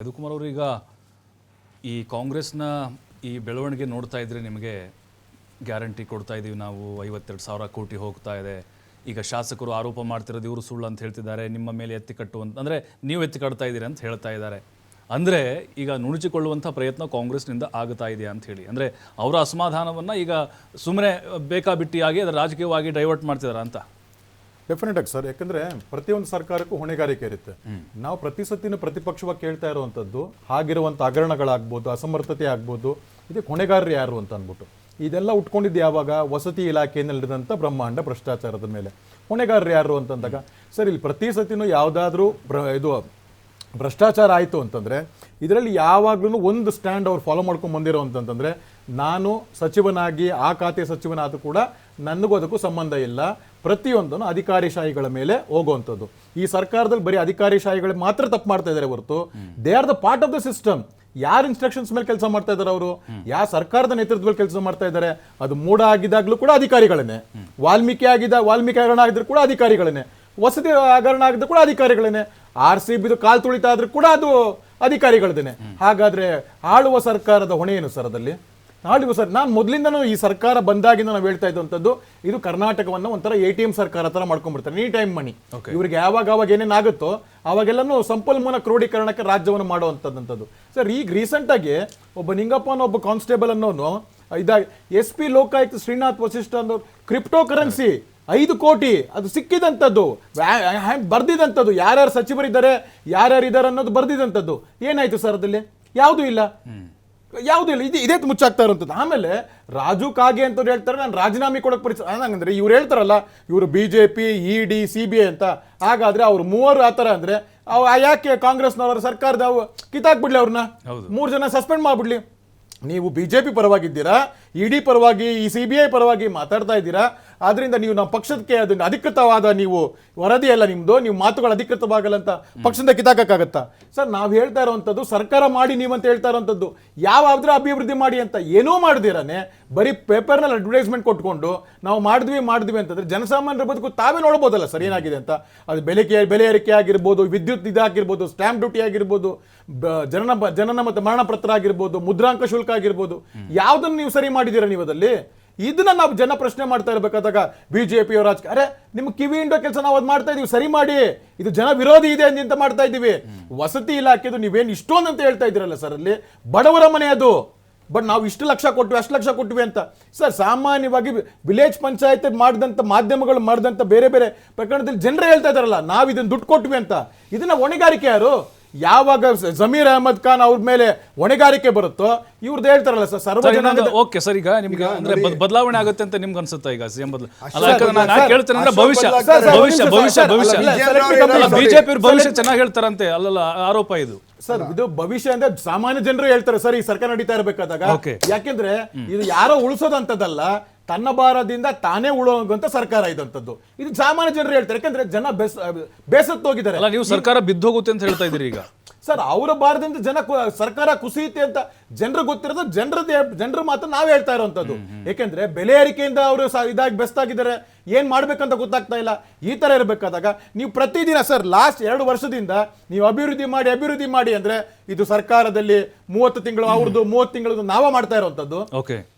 ಯದುಕುಮಾರ್ ಅವರು ಈಗ ಈ ಕಾಂಗ್ರೆಸ್ನ ಈ ಬೆಳವಣಿಗೆ ನೋಡ್ತಾ ಇದ್ರೆ ನಿಮಗೆ ಗ್ಯಾರಂಟಿ ಕೊಡ್ತಾ ಇದ್ದೀವಿ ನಾವು 52,000 ಕೋಟಿ ಹೋಗ್ತಾ ಇದೆ. ಈಗ ಶಾಸಕರು ಆರೋಪ ಮಾಡ್ತಿರೋದು ಇವರು ಸುಳ್ಳು ಅಂತ ಹೇಳ್ತಿದ್ದಾರೆ, ನಿಮ್ಮ ಮೇಲೆ ಎತ್ತಿ ಕಟ್ಟುವಂತ ಅಂದರೆ ನೀವು ಎತ್ತಿ ಕಟ್ತಾ ಇದ್ದೀರಿ ಅಂತ ಹೇಳ್ತಾ ಇದ್ದಾರೆ. ಅಂದರೆ ಈಗ ನುಣುಚಿಕೊಳ್ಳುವಂಥ ಪ್ರಯತ್ನ ಕಾಂಗ್ರೆಸ್ನಿಂದ ಆಗ್ತಾ ಇದೆ ಅಂತ ಹೇಳಿ, ಅಂದರೆ ಅವರ ಅಸಮಾಧಾನವನ್ನು ಈಗ ಸುಮ್ಮನೆ ಬೇಕಾಬಿಟ್ಟಿಯಾಗಿ ಅದರ ರಾಜಕೀಯವಾಗಿ ಡೈವರ್ಟ್ ಮಾಡ್ತಿದ್ದಾರೆ ಅಂತ. ಡೆಫಿನೆಟ್ ಆಗಿ ಸರ್, ಯಾಕಂದ್ರೆ ಪ್ರತಿಯೊಂದು ಸರ್ಕಾರಕ್ಕೂ ಹೊಣೆಗಾರಿಕೆ ಇರುತ್ತೆ. ನಾವು ಪ್ರತಿ ಸತಿನ ಪ್ರತಿಪಕ್ಷವಾಗಿ ಕೇಳ್ತಾ ಇರುವಂಥದ್ದು ಆಗಿರುವಂಥ ಹಗರಣಗಳಾಗ್ಬೋದು, ಅಸಮರ್ಥತೆ ಆಗ್ಬೋದು, ಇದಕ್ಕೆ ಹೊಣೆಗಾರರು ಯಾರು ಅಂತ ಅಂದ್ಬಿಟ್ಟು ಇದೆಲ್ಲ ಉಟ್ಕೊಂಡಿದ್ದು ಯಾವಾಗ ವಸತಿ ಇಲಾಖೆಯಲ್ಲಿ ನಡೆದಂಥ ಬ್ರಹ್ಮಾಂಡ ಭ್ರಷ್ಟಾಚಾರದ ಮೇಲೆ ಹೊಣೆಗಾರರು ಯಾರು ಅಂತಂದಾಗ ಸರ್, ಇಲ್ಲಿ ಪ್ರತಿ ಸತಿನೂ ಯಾವುದಾದ್ರೂ ಇದು ಭ್ರಷ್ಟಾಚಾರ ಆಯಿತು ಅಂತಂದರೆ ಇದರಲ್ಲಿ ಯಾವಾಗಲೂ ಒಂದು ಸ್ಟ್ಯಾಂಡ್ ಅವ್ರು ಫಾಲೋ ಮಾಡ್ಕೊಂಡು ಬಂದಿರೋ ಅಂತಂತಂದರೆ, ನಾನು ಸಚಿವನಾಗಿ ಆ ಖಾತೆ ಸಚಿವನಾದರೂ ಕೂಡ ನನಗೂ ಅದಕ್ಕೂ ಸಂಬಂಧ ಇಲ್ಲ, ಪ್ರತಿಯೊಂದನ್ನು ಅಧಿಕಾರಿಶಾಹಿಗಳ ಮೇಲೆ ಹೋಗುವಂಥದ್ದು. ಈ ಸರ್ಕಾರದಲ್ಲಿ ಬರೀ ಅಧಿಕಾರಿಶಾಹಿಗಳು ಮಾತ್ರ ತಪ್ಪು ಮಾಡ್ತಾ ಇದ್ದಾರೆ ಹೊರತು they are the part of the system. ಯಾರು ಇನ್ಸ್ಟ್ರಕ್ಷನ್ಸ್ ಮೇಲೆ ಕೆಲಸ ಮಾಡ್ತಾ ಇದ್ದಾರೆ, ಅವರು ಯಾವ ಸರ್ಕಾರದ ನೇತೃತ್ವದಲ್ಲಿ ಕೆಲಸ ಮಾಡ್ತಾ ಇದ್ದಾರೆ, ಅದು ಮೂಢ ಆಗಿದ್ದಾಗಲೂ ಕೂಡ ಅಧಿಕಾರಿಗಳನ್ನೇ, ವಾಲ್ಮೀಕಿ ಹಗರಣ ಆಗಿದ್ರು ಕೂಡ ಅಧಿಕಾರಿಗಳನ್ನೇ, ವಸತಿ ಹಗರಣ ಆಗಿದ್ರು ಕೂಡ ಅಧಿಕಾರಿಗಳನ್ನೇ, RCB ಕಾಲ್ ತುಳಿತಾ ಆದ್ರೂ ಕೂಡ ಅದು ಅಧಿಕಾರಿಗಳದೇನೆ. ಹಾಗಾದ್ರೆ ಆಳುವ ಸರ್ಕಾರದ ಹೊಣೆ ಏನು ಸರ್ ಅದಲ್ಲಿ? ಆಳುವ ಸರ್, ನಾನು ಮೊದಲಿಂದನೂ ಈ ಸರ್ಕಾರ ಬಂದಾಗಿಂದ ನಾವು ಹೇಳ್ತಾ ಇದ್ದಂಥದ್ದು, ಇದು ಕರ್ನಾಟಕವನ್ನು ಒಂಥರ ATM ಸರ್ಕಾರ ತರ ಮಾಡ್ಕೊಂಡ್ಬಿಡ್ತಾರೆ, ಎನಿ ಟೈಮ್ ಮನಿ. ಇವ್ರಿಗೆ ಯಾವಾಗ ಏನೇನಾಗುತ್ತೋ ಅವಾಗೆಲ್ಲನೂ ಸಂಪನ್ಮೂಲ ಕ್ರೋಢೀಕರಣಕ್ಕೆ ರಾಜ್ಯವನ್ನು ಮಾಡುವಂಥದ್ದು. ಸರ್, ಈಗ ರೀಸೆಂಟ್ ಆಗಿ ಒಬ್ಬ ನಿಂಗಪ್ಪನ ಒಬ್ಬ ಕಾನ್ಸ್ಟೇಬಲ್ ಅನ್ನೋನು ಇದಾಗ SP ಲೋಕಾಯುಕ್ತ ಶ್ರೀನಾಥ್ ವಸಿಷ್ಠ ಅನ್ನೋ ಕ್ರಿಪ್ಟೋ ಕರೆನ್ಸಿ 5 ಕೋಟಿ ಅದು ಸಿಕ್ಕಿದಂಥದ್ದು, ಬರ್ದಿದಂಥದ್ದು, ಯಾರ್ಯಾರು ಸಚಿವರಿದ್ದಾರೆ ಯಾರ್ಯಾರಿದ್ದಾರೆ ಅನ್ನೋದು ಬರ್ದಿದಂಥದ್ದು. ಏನಾಯ್ತು ಸರ್ ಅದಲ್ಲಿ? ಯಾವುದೂ ಇಲ್ಲ. ಇದೇ ಮುಚ್ಚಾಗ್ತಾ ಇರುವಂಥದ್ದು. ಆಮೇಲೆ ರಾಜು ಕಾಗೆ ಅಂತ ಹೇಳ್ತಾರೆ, ನಾನು ರಾಜೀನಾಮೆ ಕೊಡಕ್ಕೆ ಹಂಗಂದ್ರೆ ಇವ್ರು ಹೇಳ್ತಾರಲ್ಲ, ಇವರು BJP ED CBI ಅಂತ. ಹಾಗಾದ್ರೆ ಅವ್ರು 3 ಆ ಥರ ಅಂದ್ರೆ ಯಾಕೆ ಕಾಂಗ್ರೆಸ್ನವರ ಸರ್ಕಾರದ ಕಿತ್ತಾಕ್ಬಿಡ್ಲಿ, ಅವ್ರನ್ನ 3 ಜನ ಸಸ್ಪೆಂಡ್ ಮಾಡ್ಬಿಡ್ಲಿ. ನೀವು BJP ಪರವಾಗಿದ್ದೀರಾ, ED ಪರವಾಗಿ, ಈ CBI ಪರವಾಗಿ ಮಾತಾಡ್ತಾ ಇದ್ದೀರಾ, ಆದ್ರಿಂದ ನೀವು ನಮ್ಮ ಪಕ್ಷಕ್ಕೆ ಅದನ್ನ ಅಧಿಕೃತವಾದ ನೀವು ವರದಿ ಅಲ್ಲ ನಿಮ್ದು, ನೀವು ಮಾತುಗಳು ಅಧಿಕೃತವಾಗಲ್ಲ ಅಂತ ಪಕ್ಷದಿಂದ ಕಿತ್ತಾಕಕ್ಕಾಗತ್ತಾ ಸರ್? ನಾವು ಹೇಳ್ತಾ ಇರುವಂಥದ್ದು ಸರ್ಕಾರ ಮಾಡಿ ನೀವಂತ ಹೇಳ್ತಾ ಇರುವಂಥದ್ದು, ಯಾವ್ದಾದ್ರೂ ಅಭಿವೃದ್ಧಿ ಮಾಡಿ ಅಂತ ಏನೂ ಮಾಡ್ದಿರಾನೆ ಬರೀ ಪೇಪರ್ನಲ್ಲಿ ಅಡ್ವರ್ಟೈಸ್ಮೆಂಟ್ ಕೊಟ್ಕೊಂಡು ನಾವು ಮಾಡಿದ್ವಿ ಅಂತಂದ್ರೆ ಜನಸಾಮಾನ್ಯರ ಬದುಕು ತಾವೇ ನೋಡ್ಬೋದಲ್ಲ ಸರ್ ಏನಾಗಿದೆ ಅಂತ. ಅದು ಬೆಲೆ ಏರಿಕೆ ಆಗಿರ್ಬೋದು, ವಿದ್ಯುತ್ ಇದಾಗಿರ್ಬೋದು, ಸ್ಟ್ಯಾಂಪ್ ಡ್ಯೂಟಿ ಆಗಿರ್ಬೋದು, ಜನನ ಮತ್ತು ಮರಣ ಪತ್ರ ಆಗಿರ್ಬೋದು, ಮುದ್ರಾಂಕ ಶುಲ್ಕ ಆಗಿರ್ಬೋದು, ಯಾವುದನ್ನು ನೀವು ಸರಿ ಮಾಡಿದ್ದೀರಾ ನೀವು ಅದಲ್ಲಿ? ಇದನ್ನ ನಾವು ಜನ ಪ್ರಶ್ನೆ ಮಾಡ್ತಾ ಇರಬೇಕಾದಾಗ BJP ಅವರ ಅರೆ ನಿಮ್ಗೆ ಕಿವಿ ಇಂಡೋ ಕೆಲಸ ನಾವು ಅದು ಮಾಡ್ತಾ ಇದೀವಿ, ಸರಿ ಮಾಡಿ, ಇದು ಜನ ವಿರೋಧಿ ಇದೆ ಅಂತ ಮಾಡ್ತಾ ಇದ್ದೀವಿ. ವಸತಿ ಇಲಾಖೆದು ನೀವೇನು ಇಷ್ಟೊಂದು ಅಂತ ಹೇಳ್ತಾ ಇದ್ದೀರಲ್ಲ ಸರ್, ಅಲ್ಲಿ ಬಡವರ ಮನೆ ಅದು, ಬಟ್ ನಾವು ಇಷ್ಟು ಲಕ್ಷ ಕೊಟ್ವಿ ಅಷ್ಟು ಲಕ್ಷ ಕೊಟ್ವಿ ಅಂತ. ಸರ್, ಸಾಮಾನ್ಯವಾಗಿ ವಿಲೇಜ್ ಪಂಚಾಯತ್ ಮಾಡಿದಂಥ ಮಾಧ್ಯಮಗಳು ಮಾಡಿದಂಥ ಬೇರೆ ಬೇರೆ ಪ್ರಕರಣದಲ್ಲಿ ಜನರೇ ಹೇಳ್ತಾ ಇದ್ದಾರಲ್ಲ, ನಾವು ಇದನ್ನ ದುಡ್ಡು ಕೊಟ್ವಿ ಅಂತ. ಇದನ್ನ ಹೊಣೆಗಾರಿಕೆ ಯಾರು? ಯಾವಾಗ ಜಮೀರ್ ಅಹಮದ್ ಖಾನ್ ಅವ್ರ ಮೇಲೆ ಹೊಣೆಗಾರಿಕೆ ಬರುತ್ತೋ ಇವ್ರದ್ದು ಹೇಳ್ತಾರಲ್ಲ ಸರ್, ಸರ್ವಜನ. ಓಕೆ ಸರ್, ಈಗ ನಿಮ್ಗೆ ಅಂದ್ರೆ ಬದಲಾವಣೆ ಆಗುತ್ತೆ ಅಂತ ನಿಮ್ಗೆ ಅನ್ಸುತ್ತಾ ಈಗ CM ಕೇಳ್ತಾರೆ BJP ಭವಿಷ್ಯ ಚೆನ್ನಾಗಿ ಹೇಳ್ತಾರಂತೆ, ಅಲ್ಲಲ್ಲ ಆರೋಪ ಇದು ಸರ್. ಇದು ಭವಿಷ್ಯ ಅಂದ್ರೆ ಸಾಮಾನ್ಯ ಜನರು ಹೇಳ್ತಾರೆ ಸರ್, ಈ ಸರ್ಕಾರ ನಡೀತಾ ಇರಬೇಕಾದಾಗ. ಯಾಕೆಂದ್ರೆ ಇದು ಯಾರೋ ಉಳಿಸೋದಂತದಲ್ಲ, ತನ್ನ ಭಾರದಿಂದ ತಾನೇ ಉಳುವಂತ ಸರ್ಕಾರ ಇದಂತದ್ದು. ಇದು ಸಾಮಾನ್ಯ ಜನರು ಹೇಳ್ತಾರೆ, ಯಾಕಂದ್ರೆ ಜನ ಬೇಸತ್ತು ಹೋಗಿದ್ದಾರೆ. ನೀವು ಸರ್ಕಾರ ಬಿದ್ದೋಗುತ್ತೆ ಅಂತ ಹೇಳ್ತಾ ಇದ್ದೀರಿ ಈಗ ಸರ್. ಅವರ ಭಾರದಿಂದ ಸರ್ಕಾರ ಕುಸಿಯುತ್ತೆ ಅಂತ ಜನರು ಗೊತ್ತಿರೋದು, ಜನರ ಮಾತ್ರ ನಾವ್ ಹೇಳ್ತಾ ಇರುವಂತದ್ದು. ಯಾಕೆಂದ್ರೆ ಬೆಲೆ ಏರಿಕೆಯಿಂದ ಅವರು ಇದಾಗಿ ಬೆಸ್ತಾಗಿದ್ದಾರೆ, ಏನ್ ಮಾಡ್ಬೇಕಂತ ಗೊತ್ತಾಗ್ತಾ ಇಲ್ಲ. ಈ ತರ ಇರಬೇಕಾದಾಗ ನೀವು ಪ್ರತಿದಿನ ಸರ್ ಲಾಸ್ಟ್ 2 ವರ್ಷದಿಂದ ನೀವು ಅಭಿವೃದ್ಧಿ ಮಾಡಿ ಅಂದ್ರೆ ಇದು ಸರ್ಕಾರದಲ್ಲಿ 30 ತಿಂಗಳು ಅವ್ರದ್ದು, 30 ತಿಂಗಳದ್ದು ನಾವ ಮಾಡ್ತಾ ಇರುವಂತದ್ದು.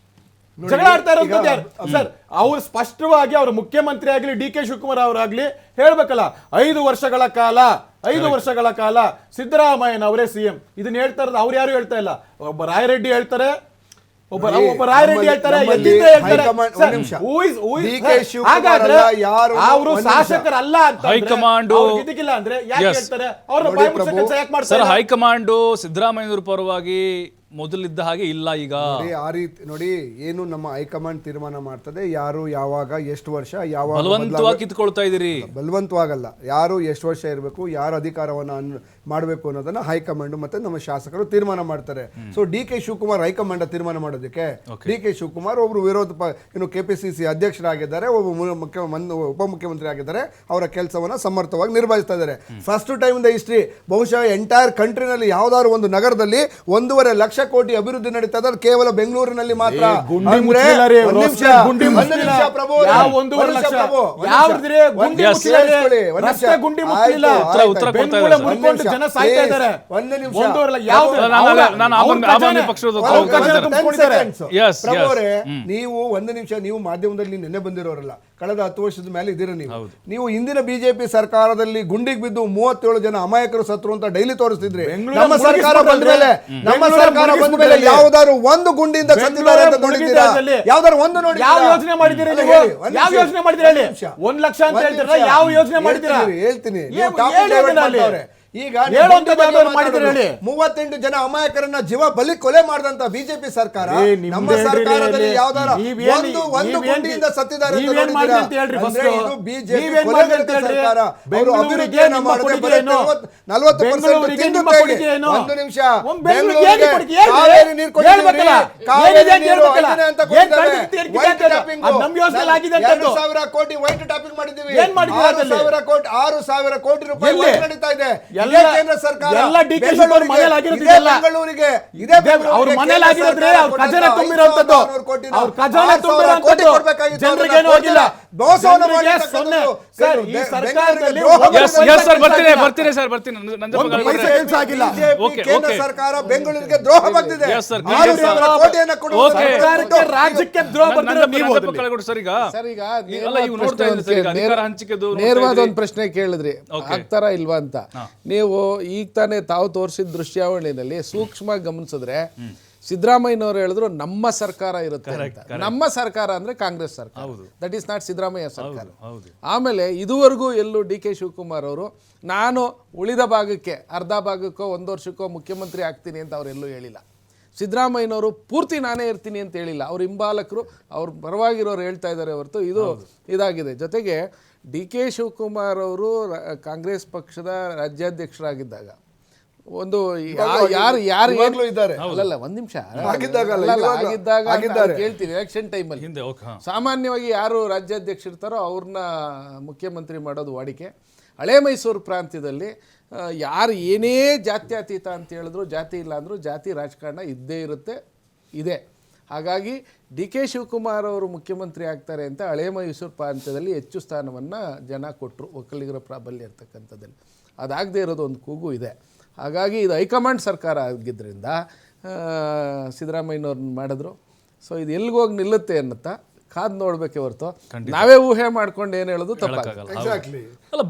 ಜಗಳ ಆಡ್ತಾ ಇರೋದು ಯಾರು ಸರ್? ಅವ್ರು ಸ್ಪಷ್ಟವಾಗಿ ಅವ್ರ ಮುಖ್ಯಮಂತ್ರಿ ಆಗ್ಲಿ DK ಶಿವಕುಮಾರ್ ಅವರಾಗ್ಲಿ ಹೇಳ್ಬೇಕಲ್ಲ, 5 ವರ್ಷಗಳ ಕಾಲ ಸಿದ್ದರಾಮಯ್ಯನವರೇ CM. ಇದನ್ನ ಹೇಳ್ತಾ ಇರೋದು ಅವ್ರು ಯಾರು ಹೇಳ್ತಾ ಇಲ್ಲ. ಒಬ್ಬ ರಾಯರೆಡ್ಡಿ ಹೇಳ್ತಾರೆ, ಒಬ್ಬ ರಾಯರೆಡ್ಡಿ ಹೇಳ್ತಾರೆ, ಅವರು ಶಾಸಕರಲ್ಲ ಅಂತ ಹೈಕಮಾಂಡ್ ಇದಕ್ಕಿಲ್ಲ ಅಂದ್ರೆ ಯಾಕೆ ಹೇಳ್ತಾರೆ? ಅವ್ರ ಬಾಯಿ ಮುಚ್ಚೋ ಕೆಲಸ ಯಾಕೆ ಮಾಡ್ತಾರೆ? ಹೈಕಮಾಂಡ್ ಸಿದ್ದರಾಮಯ್ಯನವರ ಪರವಾಗಿ ಮೊದಲಿದ್ದ ಹಾಗೆ ಇಲ್ಲ ಈಗ. ಆ ರೀತಿ ನೋಡಿ, ಏನು ನಮ್ಮ ಹೈಕಮಾಂಡ್ ತೀರ್ಮಾನ ಮಾಡ್ತದೆ, ಯಾರು ಯಾವಾಗ ಎಷ್ಟು ವರ್ಷ ಯಾವಾಗ ಬಲವಂತವಾಗಿ ಕಿತ್ಕೊಳ್ತಾ ಇದೀರಿ. ಬಲವಂತವಾಗಲ್ಲ, ಯಾರು ಎಷ್ಟು ವರ್ಷ ಇರಬೇಕು, ಯಾರು ಅಧಿಕಾರವನ್ನು ಮಾಡಬೇಕು ಅನ್ನೋದನ್ನ ಹೈಕಮಾಂಡ್ ಮತ್ತೆ ನಮ್ಮ ಶಾಸಕರು ತೀರ್ಮಾನ ಮಾಡ್ತಾರೆ. ಸೊ DK ಶಿವಕುಮಾರ್ ಹೈಕಮಾಂಡ್ ತೀರ್ಮಾನ ಮಾಡೋದಕ್ಕೆ, DK ಶಿವಕುಮಾರ್ ಒಬ್ರು KPCC ಅಧ್ಯಕ್ಷರಾಗಿದ್ದಾರೆ, ಉಪಮುಖ್ಯಮಂತ್ರಿ ಆಗಿದ್ದಾರೆ, ಅವರ ಕೆಲಸವನ್ನ ಸಮರ್ಥವಾಗಿ ನಿರ್ವಹಿಸ್ತಾ ಇದ್ದಾರೆ. First time in the history ಬಹುಶಃ ಎಂಟೈರ್ ಕಂಟ್ರಿನಲ್ಲಿ ಯಾವ್ದಾದ್ರು ಒಂದು ನಗರದಲ್ಲಿ 1.5 ಲಕ್ಷ ಕೋಟಿ ಅಭಿವೃದ್ಧಿ ನಡೀತಾ ಇದೆ, ಅದು ಕೇವಲ ಬೆಂಗಳೂರಿನಲ್ಲಿ ಮಾತ್ರ. ಗುಂಡಿ ಅಂದ್ರೆ ಮುಚ್ಚಿಲ್ಲ ರೀ, ಒಂದ್ ನಿಮಿಷ, ಗುಂಡಿ ಒಂದ್ ಮುಚ್ಚಿಲ್ಲ. ನಿಮಿಷ ಪ್ರಭು, ಯಾವ ಒಂದ್ 1.5 ನಿಮಿಷ ಲಕ್ಷ? ಪ್ರಭು, ಒಂದ್ ಯಾವ್ದ್ರಿ ನಿಮಿಷ. ಗುಂಡಿ ಒಂದ್ ಮುಚ್ಚಿಲ್ಲ ರೀ? ಕೇಳಿಸ್ಕೊಳ್ಳಿ, ಒಂದ್ ರಸ್ತೆ ನಿಮಿಷ. ಗುಂಡಿ ಮುಚ್ಚಿಲ್ಲ. ಆಯ್ತು, ಉತ್ತರ ಆಯ್ತು. ಕೊಡ್ತಾ ಬೆಂಗಳೂರೇ ಇದ್ದಾರೆ. ಮುಚ್ಕೊಂಡು ಜನ ಸಾಯ್ತಾ ಇದ್ದಾರೆ. ಒಂದ್ ನಿಮಿಷ. 1.5 ಲಕ್ಷ. ಯಾವ್ದು? ನಾನು ಆಮ್ ಪಕ್ಷದ ಅವ್ರ ಖಜಾನೆ ತುಂಬಿಸ್ಕೊಂಡಿದ್ದಾರೆ. Yes, ಪ್ರಭು yes. ಅವರೇ, ನೀವು ಒಂದು ನಿಮಿಷ, ನೀವು ಮಾಧ್ಯಮದಲ್ಲಿ ನಿನ್ನೆ ಬಂದಿರೋರಲ್ಲ, ಕಳೆದ 10 ವರ್ಷದ ಮೇಲೆ ಇದ್ದೀರ ನೀವು. ನೀವು ಹಿಂದಿನ ಬಿಜೆಪಿ ಸರ್ಕಾರದಲ್ಲಿ ಗುಂಡಿಗೆ ಬಿದ್ದು 37 ಜನ ಅಮಾಯಕರು ಸತ್ರು ಅಂತ ಡೈಲಿ ತೋರಿಸ್ತಿದ್ರಿ. ನಮ್ಮ ಸರ್ಕಾರ ಬಂದ ಮೇಲೆ ಯಾವ್ದಾದ್ರು ಒಂದು ಗುಂಡಿಯಿಂದ ಸತ್ತಿದ್ದಾರೆ ಅಂತ ನೋಡಿದ್ದೀರಾ? ಯಾವ್ದಾದ್ರು ಒಂದು ನೋಡಿ? ಯಾವ ಯೋಜನೆ ಮಾಡಿದ್ದೀರಾ ನೀವು? ಯಾವ ಯೋಜನೆ ಮಾಡಿದ್ದೀರಾ ಹೇಳಿ? 1 ಲಕ್ಷ ಅಂತ ಹೇಳ್ತೀರಾ, ಯಾವ ಯೋಜನೆ ಮಾಡಿದ್ದೀರಾ? ಹೇಳ್ತೀನಿ. ಈಗ 38 ಜನ ಅಮಾಯಕರನ್ನ ಜೀವ ಬಲಿ ಕೊಲೆ ಮಾಡಿದಂತ ಬಿಜೆಪಿ ಸರ್ಕಾರ ನಮ್ಮ ಸರ್ಕಾರದಲ್ಲಿ ಯಾವ್ದಾರ ಒಂದು ಗುಂಡಿಯಿಂದ ಸತ್ತಿದ್ದಾರೆ ಅಂತ ನೋಡಿದ್ದೀರಾ? ಅಂದ್ರೆ ಇದು ಬಿಜೆಪಿ ಕೊಲೆಗಡಕ ಸರ್ಕಾರ. ಅವರು ಅಭಿವೃದ್ಧಿಯನ್ನ ಮಾಡದೆ ಬರೀ 40% ತಿಂದು ತೆಗೆ. ಒಂದು ನಿಮಿಷ, ಬೆಂಗಳೂರಿಗೆ ಕಾವೇರಿ ನೀರು ಕೊಟ್ಟಿದ್ದೀವಿ, ಕಾವೇರಿ ನೀರು ಐದನೇ ಅಂತ ಕೊಟ್ಟಿದ್ದೇವೆ. ವೈಟ್ ಟ್ಯಾಪಿಂಗ್ 2,000 ಕೋಟಿ ವೈಟ್ ಟ್ಯಾಪಿಂಗ್ ಮಾಡಿದ್ದೀವಿ. 6,000 ಕೋಟಿ ರೂಪಾಯಿ ವೈಟ್ ನಡೀತಾ ಇದೆ. ಕೇಂದ್ರ ಸರ್ಕಾರ ಬೆಂಗಳೂರಿಗೆ ಅವ್ರ ಮನೇಲಿ ಆಗಿರೋದ್ರೆ ಅವ್ರ ಖಜಾನೆ ತುಂಬಿರೋಂಥದ್ದು, ಅವ್ರ ಖಜಾನೆ ತುಂಬಿರೋಂಥದ್ದು ಜನರಿಗೇನು ಹೋಗಿಲ್ಲ. ಕೇಂದ್ರ ಸರ್ಕಾರ ಬೆಂಗಳೂರಿಗೆ ದ್ರೋಹ ಬಂದಿದೆ. ರಾಜ್ಯಕ್ಕೆ ದ್ರೋಹ ನೇರವಾದ ಒಂದು ಪ್ರಶ್ನೆ ಕೇಳಿದ್ರಿ, ಆಗ್ತಾರ ಇಲ್ವಾ ಅಂತ. ನೀವು ಈಗ ತಾನೇ ತಾವು ತೋರಿಸಿದ ದೃಶ್ಯಾವಳಿನಲ್ಲಿ ಸೂಕ್ಷ್ಮ ಗಮನಿಸಿದ್ರೆ ಸಿದ್ದರಾಮಯ್ಯನವರು ಹೇಳಿದ್ರು ನಮ್ಮ ಸರ್ಕಾರ ಇರುತ್ತೆ ಅಂತ. ನಮ್ಮ ಸರ್ಕಾರ ಅಂದ್ರೆ ಕಾಂಗ್ರೆಸ್ ಸರ್ಕಾರ, ದಟ್ ಈಸ್ ನಾಟ್ ಸಿದ್ದರಾಮಯ್ಯ ಸರ್ಕಾರ. ಆಮೇಲೆ ಇದುವರೆಗೂ ಎಲ್ಲೂ ಡಿ ಕೆ ಶಿವಕುಮಾರ್ ಅವರು ನಾನು ಉಳಿದ ಭಾಗಕ್ಕೆ ಅರ್ಧ ಭಾಗಕ್ಕೋ 1 ವರ್ಷಕ್ಕೋ ಮುಖ್ಯಮಂತ್ರಿ ಆಗ್ತೀನಿ ಅಂತ ಅವರೆಲ್ಲೂ ಹೇಳಿಲ್ಲ. ಸಿದ್ದರಾಮಯ್ಯನವರು ಪೂರ್ತಿ ನಾನೇ ಇರ್ತೀನಿ ಅಂತ ಹೇಳಿಲ್ಲ. ಅವ್ರ ಹಿಂಬಾಲಕರು ಅವ್ರ ಪರವಾಗಿರೋರು ಹೇಳ್ತಾ ಇದ್ದಾರೆ ಹೊರತು ಇದು ಇದಾಗಿದೆ. ಜೊತೆಗೆ ಡಿ ಕೆ ಶಿವಕುಮಾರ್ ಅವರು ಕಾಂಗ್ರೆಸ್ ಪಕ್ಷದ ರಾಜ್ಯಾಧ್ಯಕ್ಷರಾಗಿದ್ದಾಗ ಒಂದು ಯಾರು ಇದ್ದಾರೆ, ಅಲ್ಲಲ್ಲ ಒಂದ್ ನಿಮಿಷ ಆಗಿದ್ದಾಗ ಕೇಳ್ತೀವಿ. ಎಲೆಕ್ಷನ್ ಟೈಮಲ್ಲಿ ಸಾಮಾನ್ಯವಾಗಿ ಯಾರು ರಾಜ್ಯಾಧ್ಯಕ್ಷ ಇರ್ತಾರೋ ಅವ್ರನ್ನ ಮುಖ್ಯಮಂತ್ರಿ ಮಾಡೋದು ವಾಡಿಕೆ. ಹಳೆ ಮೈಸೂರು ಪ್ರಾಂತ್ಯದಲ್ಲಿ ಯಾರು ಏನೇ ಜಾತ್ಯತೀತ ಅಂತ ಹೇಳಿದ್ರು, ಜಾತಿ ಇಲ್ಲ ಅಂದರೂ ಜಾತಿ ರಾಜಕಾರಣ ಇದ್ದೇ ಇರುತ್ತೆ, ಇದೆ. ಹಾಗಾಗಿ ಡಿ ಕೆ ಶಿವಕುಮಾರ್ ಅವರು ಮುಖ್ಯಮಂತ್ರಿ ಆಗ್ತಾರೆ ಅಂತ ಹಳೆ ಮೈಸೂರು ಪ್ರಾಂತ್ಯದಲ್ಲಿ ಹೆಚ್ಚು ಸ್ಥಾನವನ್ನು ಜನ ಕೊಟ್ಟರು, ಒಕ್ಕಲಿಗರ ಪ್ರಾಬಲ್ಯ ಇರ್ತಕ್ಕಂಥದ್ದಲ್ಲಿ. ಅದಾಗದೇ ಇರೋದು ಒಂದು ಕೂಗು ಇದೆ. ಹಾಗಾಗಿ ಇದು ಹೈಕಮಾಂಡ್ ಸರ್ಕಾರ ಆಗಿದ್ದರಿಂದ ಸಿದ್ದರಾಮಯ್ಯನವ್ರನ್ನ ಮಾಡಿದ್ರು. ಸೊ ಇದು ಎಲ್ಲಿಗೋಗಿ ನಿಲ್ಲುತ್ತೆ ಅನ್ನತ್ತಾ ಕಾದು ನೋಡಬೇಕೆ ಹೊರತು ನಾವೇ ಊಹೆ ಮಾಡ್ಕೊಂಡು ಏನು ಹೇಳೋದು ತಪ್ಪಾಗಲ್ಲ. ಎಕ್ಸಾಕ್ಟ್ಲಿ.